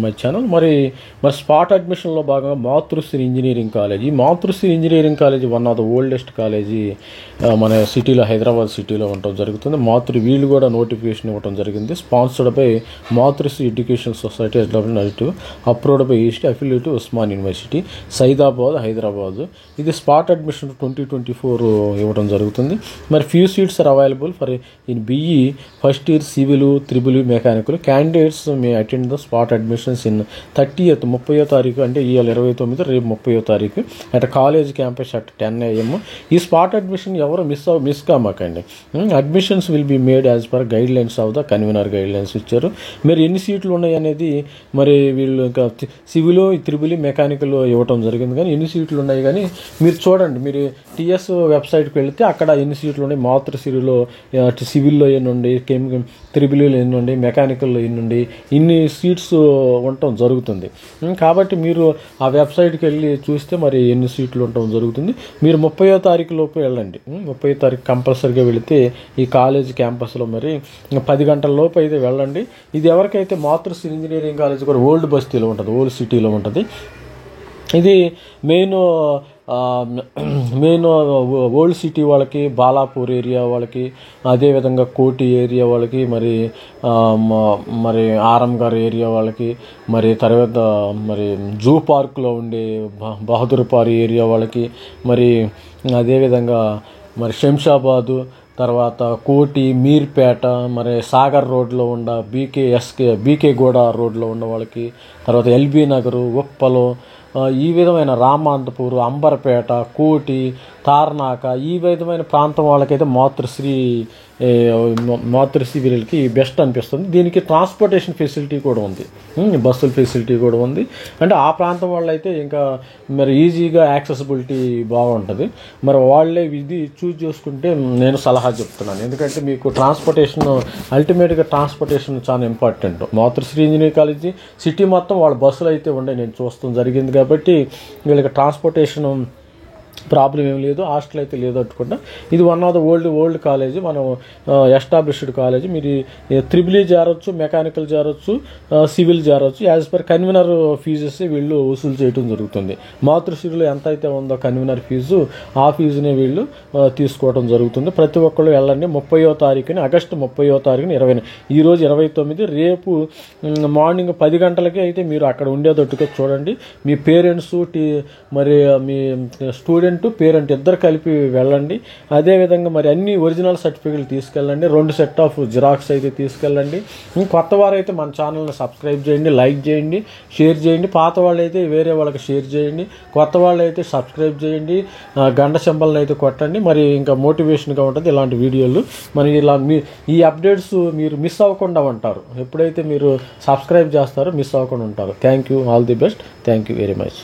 My channel. మరి spot అడ్మిషన్లో భాగంగా మాతృశ్రీ ఇంజనీరింగ్ కాలేజ్. ఈ Matrusri engineering college one of the oldest college మన సిటీలో, హైదరాబాద్ సిటీలో ఉండటం జరుగుతుంది. వీళ్ళు కూడా నోటిఫికేషన్ ఇవ్వడం జరిగింది. Sponsored by Matrusri education society approved by east affiliate Osman university, Saidabad, Hyderabad. ఇది స్పాట్ అడ్మిషన్ 2024 ఇవ్వడం జరుగుతుంది. మరి few seats are available for in BE first year civil, triple mechanical. Candidates may attend the spot admissions in 30వ తారీఖు, అంటే ఇవాళ 29, రేపు 30వ తారీఖు at college campus at 10 AM. ఈ స్పాట్ అడ్మిషన్ ఎవరు మిస్ కామాకండి. Admissions will be made as per guide lines of the convener guide lines ఇచ్చారు. మరి ఎన్ని సీట్లు ఉన్నాయి అనేది మరి వీళ్ళు ఇంకా సివిల్, త్రిబుల్ మెకానికల్ ఇవ్వటం జరిగింది. కానీ ఎన్ని సీట్లు ఉన్నాయి కానీ మీరు చూడండి, మీరు TS వెబ్సైట్కి వెళితే అక్కడ ఎన్ని సీట్లు ఉన్నాయి, మాతృశ్రీలో సివిల్లో ఎన్నుండి, త్రిబుల్లో ఎన్నుండి, మెకానికల్లో ఎన్నుండి, ఇన్ని సీట్స్ ఉండటం జరుగుతుంది. కాబట్టి మీరు ఆ వెబ్సైట్కి వెళ్ళి చూస్తే మరి ఎన్ని సీట్లు ఉండటం జరుగుతుంది. మీరు 30వ తారీఖు లోపు వెళ్ళండి. 30వ తారీఖు కంపల్సరీగా వెళితే ఈ కాలేజ్ క్యాంపస్లో మరి 10 గంటల లోపు అయితే వెళ్ళండి. ఇది ఎవరికైతే మాతృశ్రీ ఇంజనీరింగ్ కాలేజ్ కూడా ఓల్డ్ బస్తీలో ఉంటుంది, ఓల్డ్ సిటీలో ఉంటుంది. ఇది మెయిన్ ఓల్డ్ సిటీ వాళ్ళకి, బాలాపూర్ ఏరియా వాళ్ళకి, అదేవిధంగా కోటి ఏరియా వాళ్ళకి, మరి ఆరంగార్ ఏరియా వాళ్ళకి, మరి తర్వాత మరి జూ పార్క్లో ఉండే బహదూర్పారి ఏరియా వాళ్ళకి, మరి అదేవిధంగా మరి శంషాబాదు, తర్వాత కోటి, మీర్పేట, మరి సాగర్ రోడ్లో ఉన్న బీకే గూడ రోడ్లో ఉన్న వాళ్ళకి, తర్వాత LB నగరు, ఉప్పలు, ఈ విధమైన రామాంతపూర్, అంబర్పేట, కోటి, తార్నాక, ఈ విధమైన ప్రాంతం వాళ్ళకైతే మాతృశ్రీ వీళ్ళకి బెస్ట్ అనిపిస్తుంది. దీనికి ట్రాన్స్పోర్టేషన్ ఫెసిలిటీ కూడా ఉంది, బస్సుల ఫెసిలిటీ కూడా ఉంది. అంటే ఆ ప్రాంతం వాళ్ళైతే ఇంకా మరి ఈజీగా యాక్సెసిబిలిటీ బాగుంటుంది. మరి వాళ్ళే ఇది చూజ్ చేసుకుంటే నేను సలహా చెప్తున్నాను. ఎందుకంటే మీకు అల్టిమేట్గా ట్రాన్స్పోర్టేషన్ చాలా ఇంపార్టెంట్. మాతృశ్రీ ఇంజనీరింగ్ కాలేజీ సిటీ మొత్తం వాళ్ళ బస్సులు అయితే ఉండే నేను చూస్తాం జరిగింది. కాబట్టి వీళ్ళకి ట్రాన్స్పోర్టేషన్ ప్రాబ్లం ఏం లేదు, హాస్టల్ అయితే లేదు అనుకుంటా. ఇది one of the old college, మనం ఎస్టాబ్లిష్డ్ కాలేజీ. మీరు త్రిబుల్ చేరొచ్చు, మెకానికల్ చేరొచ్చు, సివిల్ చేరొచ్చు. యాజ్ పర్ కన్వీనర్ ఫీజెస్ వీళ్ళు వసూలు చేయడం జరుగుతుంది. మాతృశ్రీలో ఎంత అయితే ఉందో కన్వీనర్ ఫీజు, ఆ ఫీజునే వీళ్ళు తీసుకోవడం జరుగుతుంది. ప్రతి ఒక్కళ్ళు వెళ్ళండి. 30వ తారీఖుని, ఆగస్టు 30వ తారీఖుని, ఈరోజు 29, రేపు మార్నింగ్ 10 గంటలకి అయితే మీరు అక్కడ ఉండేటట్టుగా చూడండి. మీ పేరెంట్స్, మరి మీ పేరెంట్ ఇద్దరు కలిపి వెళ్ళండి. అదేవిధంగా మరి అన్ని ఒరిజినల్ సర్టిఫికెట్లు తీసుకెళ్ళండి. 2 సెట్ ఆఫ్ జిరాక్స్ అయితే తీసుకెళ్ళండి. కొత్త వారైతే మన ఛానల్ని సబ్స్క్రైబ్ చేయండి, లైక్ చేయండి, షేర్ చేయండి. పాత వాళ్ళు అయితే వేరే వాళ్ళకి షేర్ చేయండి. కొత్త వాళ్ళు అయితే సబ్స్క్రైబ్ చేయండి, గంట సింబల్ని అయితే కొట్టండి. మరి ఇంకా మోటివేషన్గా ఉంటుంది ఇలాంటి వీడియోలు. మరి ఈ అప్డేట్స్ మీరు మిస్ అవ్వకుండా ఉంటారు. ఎప్పుడైతే మీరు సబ్స్క్రైబ్ చేస్తారో మిస్ అవ్వకుండా ఉంటారు. Thank you, all the best. Thank you very much.